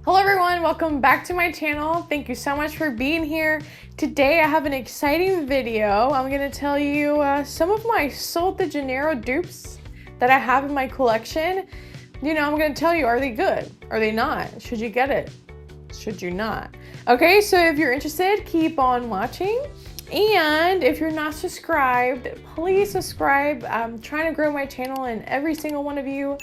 Hello everyone, welcome back to my channel. Thank you so much for being here. Today I have an exciting video. I'm gonna tell you some of my Sol de Janeiro dupes that I have in my collection. You know, I'm gonna tell you, are they good? Are they not? Should you get it? Should you not? Okay, so if you're interested, keep on watching. And if you're not subscribed, please subscribe. I'm trying to grow my channel and every single one of you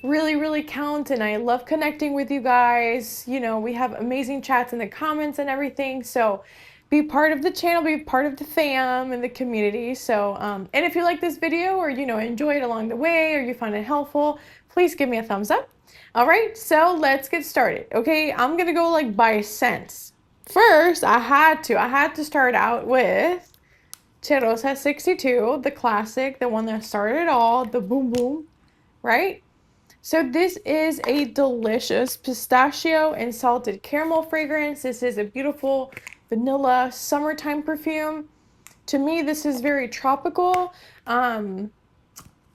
really count, and I love connecting with you guys. You know, we have amazing chats in the comments and everything, so be part of the channel, be part of the fam and the community. So and if you like this video, or you know, enjoy it along the way, or you find it helpful, please give me a thumbs up. All right, so let's get started. Okay, I'm gonna go like by Sens. First, I had to start out with Cheirosa 62, the classic, the one that started it all, the boom boom, right? So this is a delicious pistachio and salted caramel fragrance. This is a beautiful vanilla summertime perfume. To me, this is very tropical.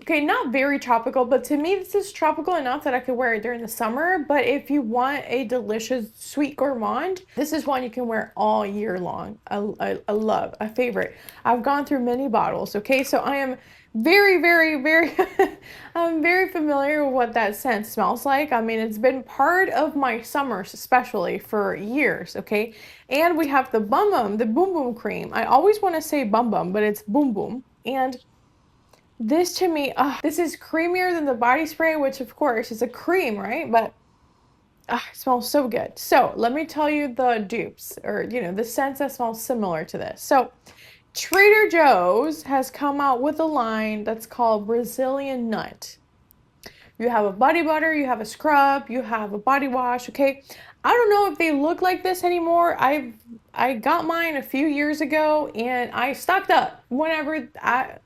Okay, not very tropical, but to me, this is tropical enough that I could wear it during the summer. But if you want a delicious sweet gourmand, this is one you can wear all year long. I love, a favorite. I've gone through many bottles, okay? So I am very I'm very familiar with what that scent smells like. I mean, it's been part of my summers, especially for years, okay? And we have the boom boom cream. I always want to say bum bum, but it's boom boom. And this to me, this is creamier than the body spray, which of course is a cream, right? But it smells so good. So let me tell you the dupes, or you know, the scents that smell similar to this. So Trader Joe's has come out with a line that's called Brazilian Nut. You have a body butter, you have a scrub, you have a body wash, okay? I don't know if they look like this anymore. I got mine a few years ago and I stocked up whenever I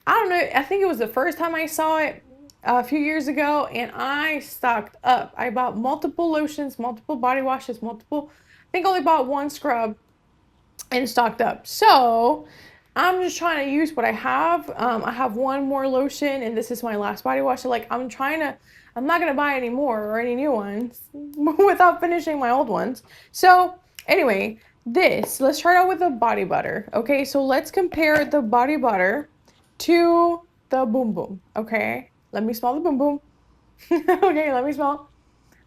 don't know, I think it was the first time I saw it a few years ago, and I stocked up. I bought multiple lotions, multiple body washes, I think only bought one scrub and stocked up. So I'm just trying to use what I have. I have one more lotion, and this is my last body wash. So like I'm not gonna buy any more or any new ones without finishing my old ones. So anyway, let's start out with the body butter. Okay, so let's compare the body butter to the boom boom. Okay, let me smell the boom boom. Okay, let me smell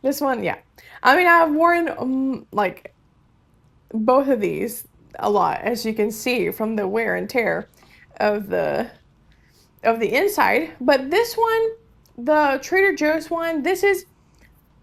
this one. Yeah, I mean, I've worn like both of these a lot, as you can see from the wear and tear of the inside. But this one, the Trader Joe's one, this is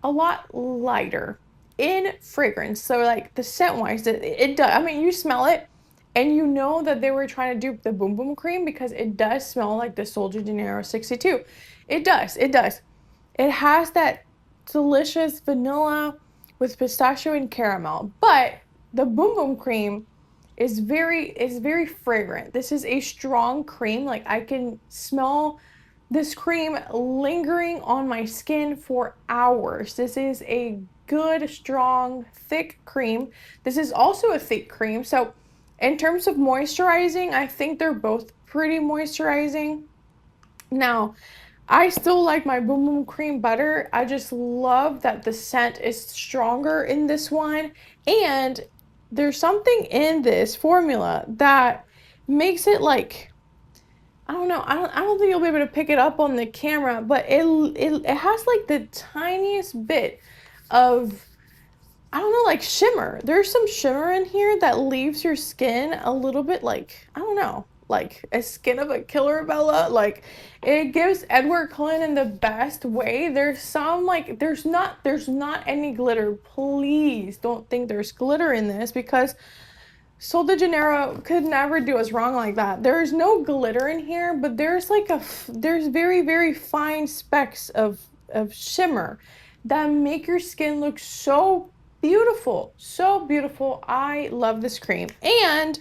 a lot lighter in fragrance. So like the scent wise, it does, I mean, you smell it and you know that they were trying to dupe the boom boom cream, because it does smell like the Sol de Janeiro 62. It does. It has that delicious vanilla with pistachio and caramel, but the boom boom cream is very fragrant. This is a strong cream. Like I can smell this cream lingering on my skin for hours. This is a good, strong, thick cream. This is also a thick cream. So in terms of moisturizing, I think they're both pretty moisturizing. Now, I still like my boom boom cream better. I just love that the scent is stronger in this one, and there's something in this formula that makes it like, I don't know, I don't think you'll be able to pick it up on the camera, but it has like the tiniest bit of, I don't know, like shimmer. There's some shimmer in here that leaves your skin a little bit like, I don't know, like a skin of a killer Bella. Like it gives Edward Cullen in the best way. There's some like, there's not any glitter. Please don't think there's glitter in this, because Sol de Janeiro could never do us wrong like that. There's no glitter in here, but there's like there's very fine specks of shimmer that make your skin look so beautiful, so beautiful. I love this cream. And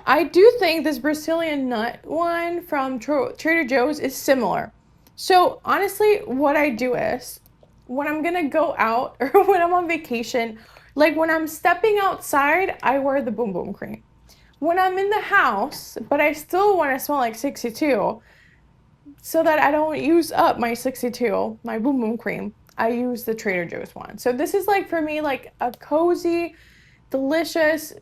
I do think this Brazilian nut one from Trader Joe's is similar. So honestly, what I do is when I'm gonna go out or when I'm on vacation, like when I'm stepping outside, I wear the boom boom cream. When I'm in the house, but I still want to smell like 62, so that I don't use up my 62, my boom boom cream, I use the Trader Joe's one. So this is like, for me, like a cozy, delicious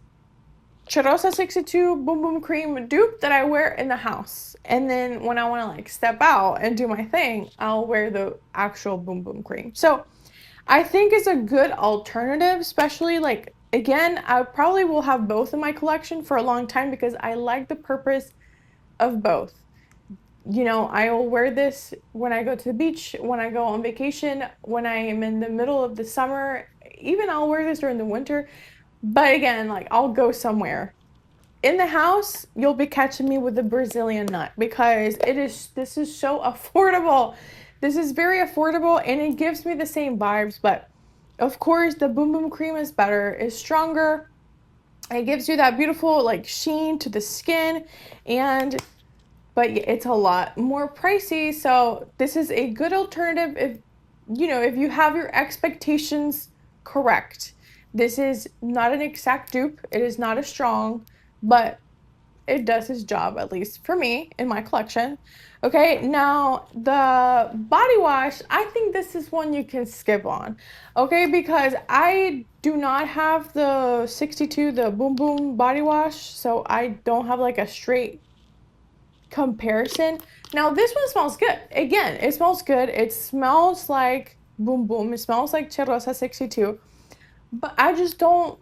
Cheirosa 62 Boom Boom Cream dupe that I wear in the house. And then when I want to like step out and do my thing, I'll wear the actual Boom Boom Cream. So I think it's a good alternative, especially like, again, I probably will have both in my collection for a long time because I like the purpose of both. You know, I will wear this when I go to the beach, when I go on vacation, when I am in the middle of the summer, even I'll wear this during the winter. But again, like I'll go somewhere. In the house, you'll be catching me with the Brazilian nut because this is so affordable. This is very affordable and it gives me the same vibes, but of course the Boom Boom Cream is better, is stronger. It gives you that beautiful like sheen to the skin, but it's a lot more pricey. So this is a good alternative if if you have your expectations correct. This is not an exact dupe. It is not as strong, but it does its job, at least for me, in my collection. Okay, now the body wash, I think this is one you can skip on. Okay, because I do not have the 62, the Boom Boom body wash, so I don't have like a straight comparison. Now this one smells good. Again, it smells good. It smells like Boom Boom. It smells like Cheirosa 62. But I just don't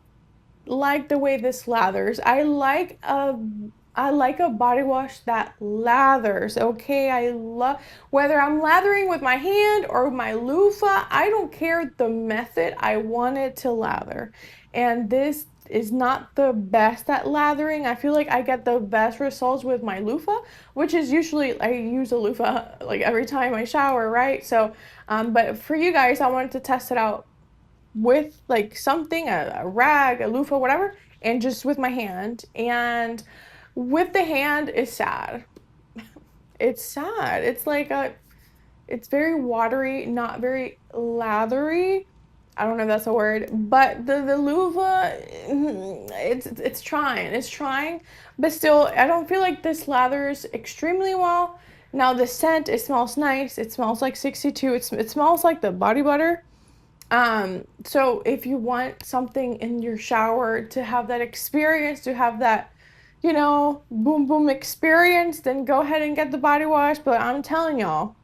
like the way this lathers. I like a body wash that lathers. Okay, I love whether I'm lathering with my hand or my loofah. I don't care the method. I want it to lather. And this is not the best at lathering. I feel like I get the best results with my loofah, which is usually I use a loofah like every time I shower, right? So, but for you guys, I wanted to test it out with like something, a rag, a loofah, whatever, and just with my hand. And with the hand is sad. It's sad. It's like it's very watery, not very lathery. I don't know if that's a word, but the loofah, it's trying, but still, I don't feel like this lathers extremely well. Now the scent, it smells nice. It smells like 62. It smells like the body butter. So if you want something in your shower to have that experience, to have that, boom boom experience, then go ahead and get the body wash. But I'm telling y'all,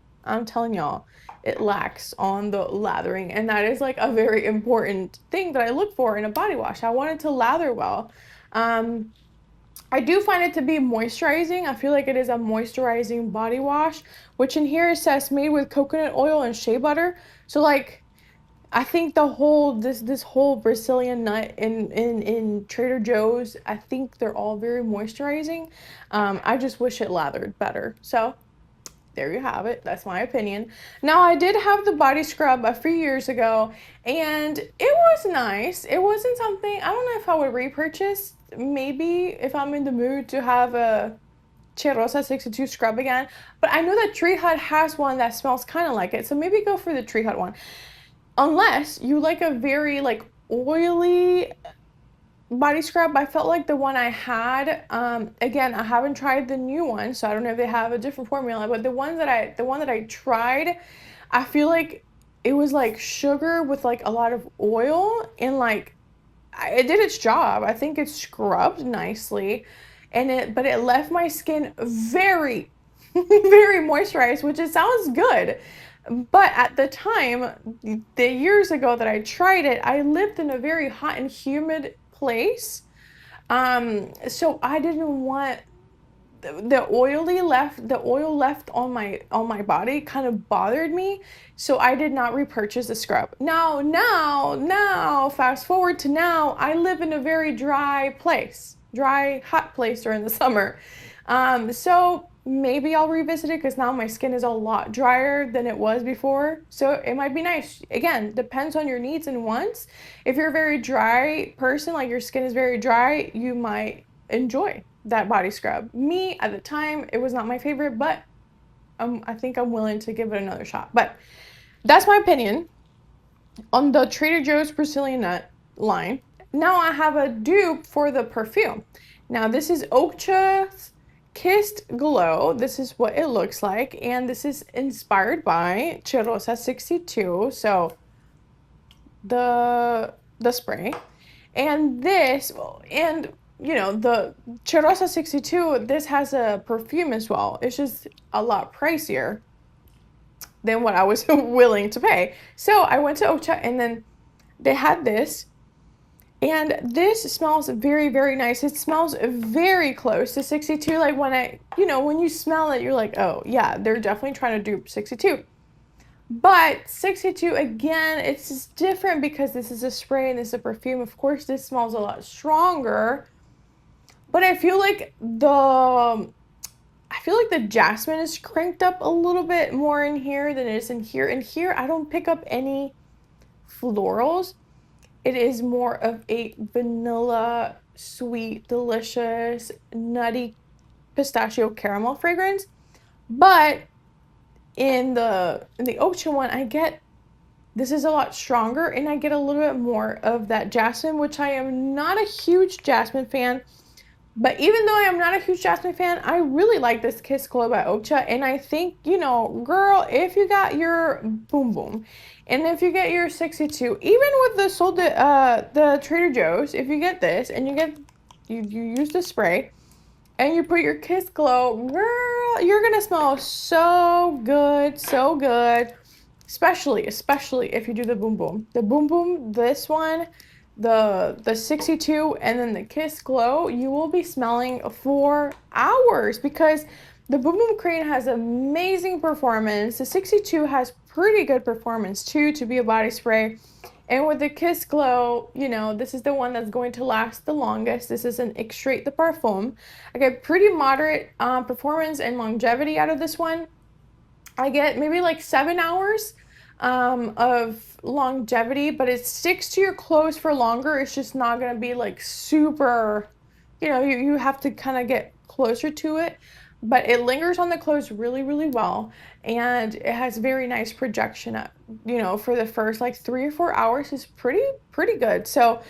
it lacks on the lathering, and that is like a very important thing that I look for in a body wash. I want it to lather well. I do find it to be moisturizing. I feel like it is a moisturizing body wash, which in here it says made with coconut oil and shea butter. So like, I think the whole this whole Brazilian nut in Trader Joe's, I think they're all very moisturizing. I just wish it lathered better. So there you have it. That's my opinion. Now I did have the body scrub a few years ago, and it was nice. It wasn't something, I don't know if I would repurchase. Maybe if I'm in the mood to have a Cheirosa 62 scrub again. But I know that Tree Hut has one that smells kind of like it, so maybe go for the Tree Hut one. Unless you like a very like oily body scrub. I felt like the one I had, again, I haven't tried the new one, so I don't know if they have a different formula, but the one that I tried, I feel like it was like sugar with like a lot of oil, and like it did its job. I think it scrubbed nicely, but it left my skin very very moisturized, which it sounds good. But at the time, the years ago that I tried it, I lived in a very hot and humid place. So I didn't want the oil left on my body kind of bothered me. So I did not repurchase the scrub. Now, fast forward to now, I live in a very dry, hot place during the summer. So maybe I'll revisit it because now my skin is a lot drier than it was before. So it might be nice. Again, depends on your needs and wants. If you're a very dry person, like your skin is very dry, you might enjoy that body scrub. Me, at the time, it was not my favorite, but I think I'm willing to give it another shot. But that's my opinion on the Trader Joe's Brazilian nut line. Now I have a dupe for the perfume. Now this is Ocha's Kissed Glow. This is what it looks like, and this is inspired by Cheirosa 62. So the spray, and this, and you know, the Cheirosa 62, this has a perfume as well. It's just a lot pricier than what I was willing to pay. So I went to Ocha, and then they had this, and this smells very, very nice. It smells very close to 62. Like when you smell it, you're like, oh yeah, they're definitely trying to dupe 62. But 62, again, it's just different because this is a spray and this is a perfume. Of course, this smells a lot stronger. But I feel like the jasmine is cranked up a little bit more in here than it is in here. In here, I don't pick up any florals. It is more of a vanilla, sweet, delicious, nutty pistachio caramel fragrance. But in the Ocha one, this is a lot stronger, and I get a little bit more of that jasmine, which I am not a huge jasmine fan. But even though I am not a huge jasmine fan, I really like this Kiss Glow by Ocha. And I think, you know, girl, if you got your boom boom, and if you get your 62, even with the the Trader Joe's, if you get this and you use the spray and you put your Kiss Glow, girl, you're gonna smell so good, so good. Especially if you do the boom boom. The boom boom, this one, the 62, and then the Kiss Glow, you will be smelling for hours because the Boom Boom Cream has amazing performance. The 62 has pretty good performance too to be a body spray. And with the Kiss Glow, you know, this is the one that's going to last the longest. This is an Extrait de Parfum. I get pretty moderate performance and longevity out of this one. I get maybe like 7 hours of longevity, but it sticks to your clothes for longer. It's just not going to be like super, you know, you have to kind of get closer to it, but it lingers on the clothes really, really well. And it has very nice projection up, you know, for the first like 3 or 4 hours is pretty good. So,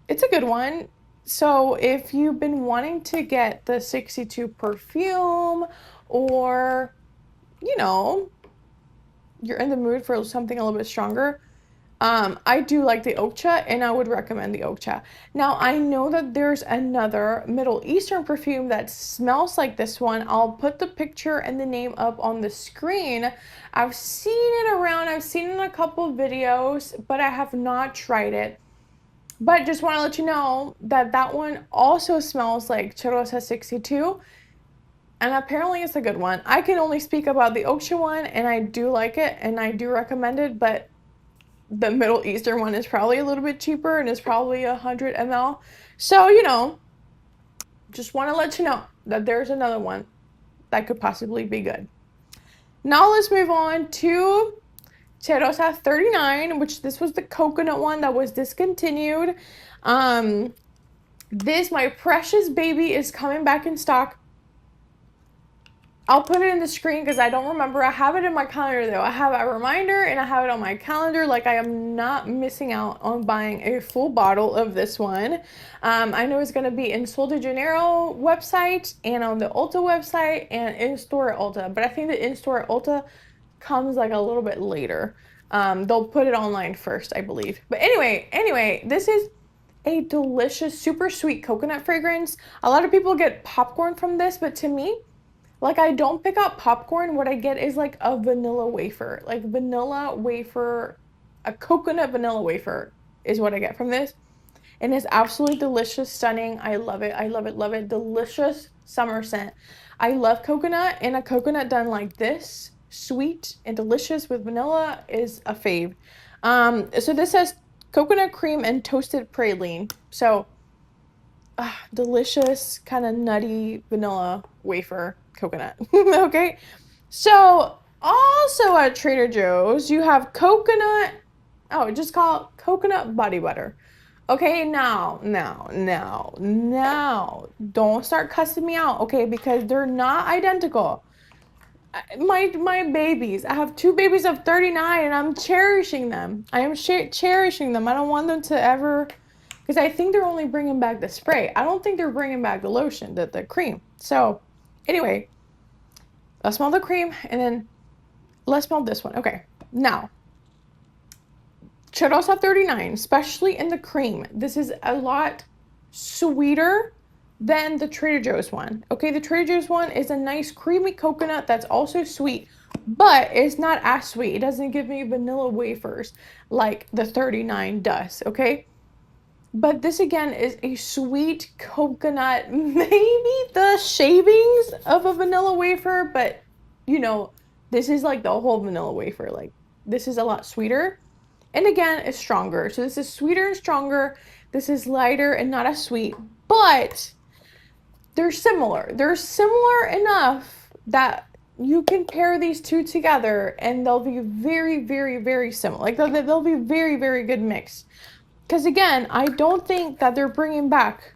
it's a good one. So if you've been wanting to get the 62 perfume, or, you know, you're in the mood for something a little bit stronger, I do like the Ocha, and I would recommend the Ocha. Now, I know that there's another Middle Eastern perfume that smells like this one. I'll put the picture and the name up on the screen. I've seen it around. I've seen it in a couple of videos, but I have not tried it. But just want to let you know that that one also smells like Cheirosa 62. And apparently it's a good one. I can only speak about the Ocha one, and I do like it, and I do recommend it, but the Middle Eastern one is probably a little bit cheaper, and it's probably 100 ml. So, you know, just want to let you know that there's another one that could possibly be good. Now let's move on to Cheirosa 39, which this was the coconut one that was discontinued. This, my precious baby, is coming back in stock. I'll put it in the screen because I don't remember. I have it in my calendar though. I have a reminder and I have it on my calendar. Like, I am not missing out on buying a full bottle of this one. I know it's going to be in Sol de Janeiro website and on the Ulta website and in-store at Ulta. But I think the in-store at Ulta comes like a little bit later. They'll put it online first, I believe. But anyway, this is a delicious, super sweet coconut fragrance. A lot of people get popcorn from this, but to me, like, I don't pick up popcorn. What I get is like a vanilla wafer. Like vanilla wafer, a coconut vanilla wafer is what I get from this. And it's absolutely delicious, stunning. I love it. I love it, love it. Delicious summer scent. I love coconut, and a coconut done like this, sweet and delicious with vanilla, is a fave. So this says coconut cream and toasted praline. So, delicious, kind of nutty vanilla wafer coconut. Okay, so also at Trader Joe's you have coconut, just call it coconut body butter. Okay, now don't start cussing me out, okay, because they're not identical. My babies, I have 2 babies of 39, and I'm cherishing them. I am cherishing them. I don't want them to ever, because I think they're only bringing back the spray. I don't think they're bringing back the lotion, the cream. So anyway, let's smell the cream and then let's smell this one. Okay, now Cheirosa 39, especially in the cream, this is a lot sweeter than the Trader Joe's one. Okay, the Trader Joe's one is a nice creamy coconut that's also sweet, but it's not as sweet. It doesn't give me vanilla wafers like the 39 does, okay? But this again is a sweet coconut, maybe the shavings of a vanilla wafer, but you know, this is like the whole vanilla wafer. Like, this is a lot sweeter. And again, it's stronger. So this is sweeter and stronger. This is lighter and not as sweet, but they're similar. They're similar enough that you can pair these two together and they'll be very, very, very similar. Like they'll be very, very good mix. Because again, I don't think that they're bringing back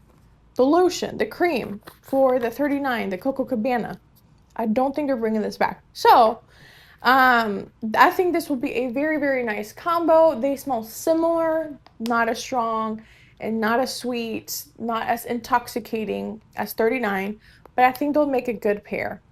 the lotion, the cream for the 39, the Coco Cabana. I don't think they're bringing this back. So I think this will be a very, very nice combo. They smell similar, not as strong and not as sweet, not as intoxicating as 39, but I think they'll make a good pair.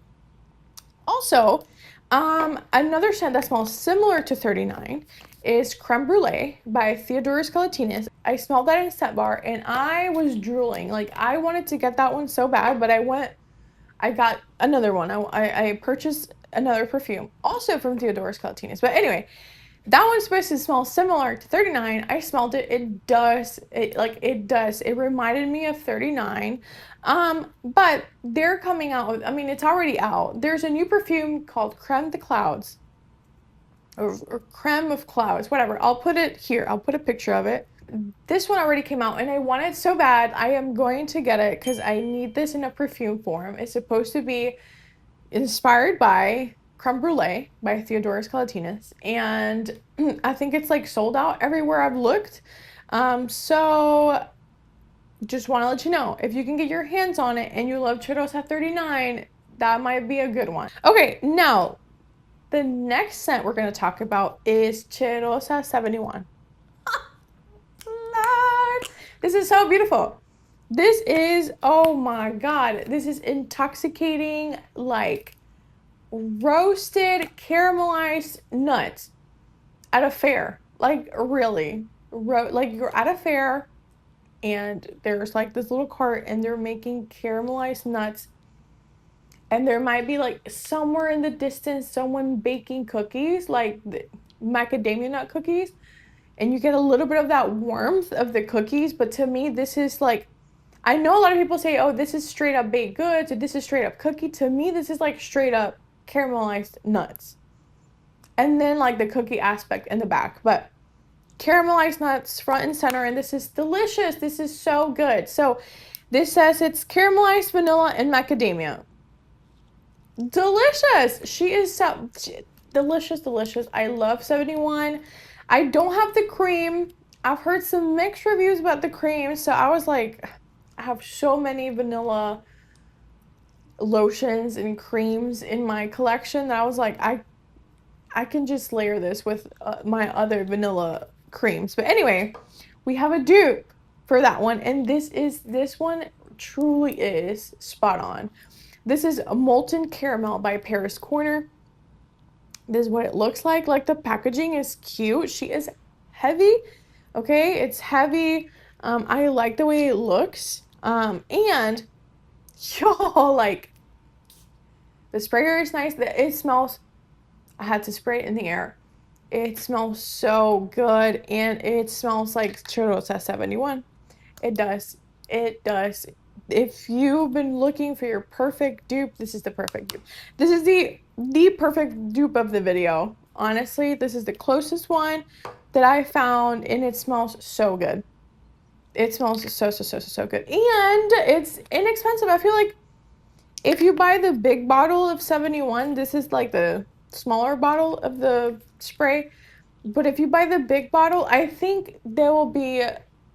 Also, another scent that smells similar to 39 is Creme Brûlée by Theodoros Kalotinis. I smelled that in Scent Bar and I was drooling. Like, I wanted to get that one so bad, but I got another one. I purchased another perfume, also from Theodoros Kalotinis. But anyway, that one's supposed to smell similar to 39. I smelled it. It does. It reminded me of 39. But they're coming out with, I mean, it's already out. There's a new perfume called Creme de Clouds. Or Creme of Clouds, whatever. I'll put it here. I'll put a picture of it. This one already came out and I want it so bad. I am going to get it because I need this in a perfume form. It's supposed to be inspired by Creme Brûlée by Theodoros Kalotinis, and I think it's like sold out everywhere I've looked. So just want to let you know, if you can get your hands on it and you love Cheirosa 39, that might be a good one. Okay, now the next scent we're going to talk about is Cheirosa 71. Lord, this is so beautiful. This is, oh my God, this is intoxicating, like roasted caramelized nuts at a fair. Like, really, like you're at a fair and there's like this little cart and they're making caramelized nuts, and there might be like somewhere in the distance someone baking cookies, like the macadamia nut cookies, and you get a little bit of that warmth of the cookies. But to me, this is like, I know a lot of people say, oh, this is straight up baked goods or this is straight up cookie. To me, this is like straight up caramelized nuts, and then like the cookie aspect in the back, but caramelized nuts front and center. And this is delicious. This is so good. So this says it's caramelized vanilla and macadamia. Delicious. She is so delicious. I love 71. I don't have the cream. I've heard some mixed reviews about the cream, so I was like, I have so many vanilla lotions and creams in my collection that I was like, I can just layer this with my other vanilla creams. But anyway, we have a dupe for that one, and this one truly is spot on. This is a Molten Caramel by Paris Corner. This is what it looks like. Like, the packaging is cute. She is heavy. Okay, it's heavy. I like the way it looks. And y'all, like, the sprayer is nice. It smells, I had to spray it in the air. It smells so good, and it smells like Cheirosa 71. It does. It does. If you've been looking for your perfect dupe, this is the perfect dupe. This is the perfect dupe of the video. Honestly, this is the closest one that I found, and it smells so good. It smells so good. And it's inexpensive. I feel like if you buy the big bottle of 71, this is like the smaller bottle of the spray. But if you buy the big bottle, I think they will be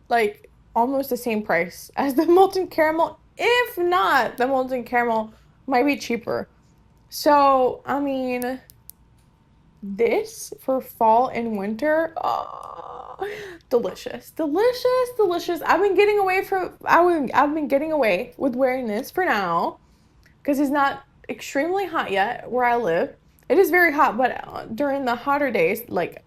like almost the same price as the Molten Caramel. If not, the Molten Caramel might be cheaper. So, I mean, this for fall and winter. Oh, delicious, delicious, delicious. I've been getting away with wearing this for now because it's not extremely hot yet where I live. It is very hot, but during the hotter days, like,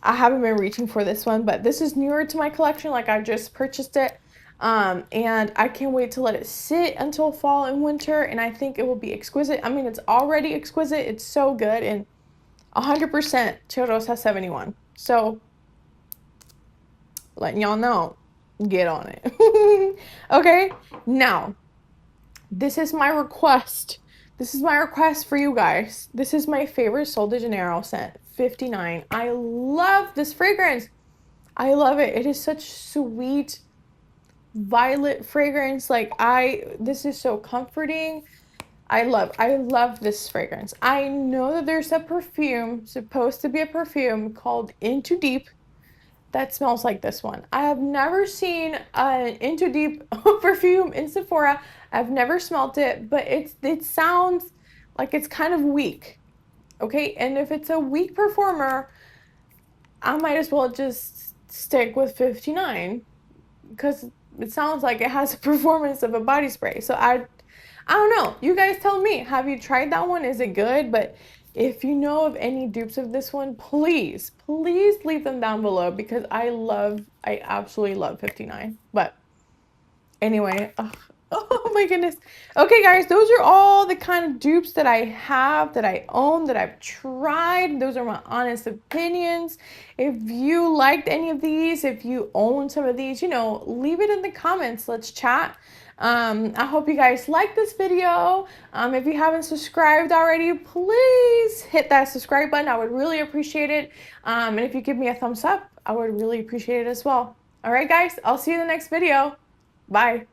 I haven't been reaching for this one, but this is newer to my collection. Like, I just purchased it. And I can't wait to let it sit until fall and winter, and I think it will be exquisite. I mean, it's already exquisite. It's so good, and 100% Cheirosa 71. So, letting y'all know, get on it. Okay, now, this is my request. This is my request for you guys. This is my favorite Sol de Janeiro scent, 59. I love this fragrance. I love it. It is such sweet violet fragrance. Like, this is so comforting. I love this fragrance. I know that there's a perfume, supposed to be a perfume, called Into Deep that smells like this one. I have never seen an Into Deep perfume in Sephora. I've never smelt it, but it sounds like it's kind of weak. Okay, and if it's a weak performer, I might as well just stick with 59 because it sounds like it has a performance of a body spray. So I don't know. You guys tell me. Have you tried that one? Is it good? But if you know of any dupes of this one, please, please leave them down below because I absolutely love 59. But anyway, oh my goodness. Okay, guys, those are all the kind of dupes that I have, that I own, that I've tried. Those are my honest opinions. If you liked any of these, if you own some of these, leave it in the comments. Let's chat. I hope you guys like this video. If you haven't subscribed already, please hit that subscribe button. I would really appreciate it. And if you give me a thumbs up, I would really appreciate it as well. All right, guys, I'll see you in the next video. Bye.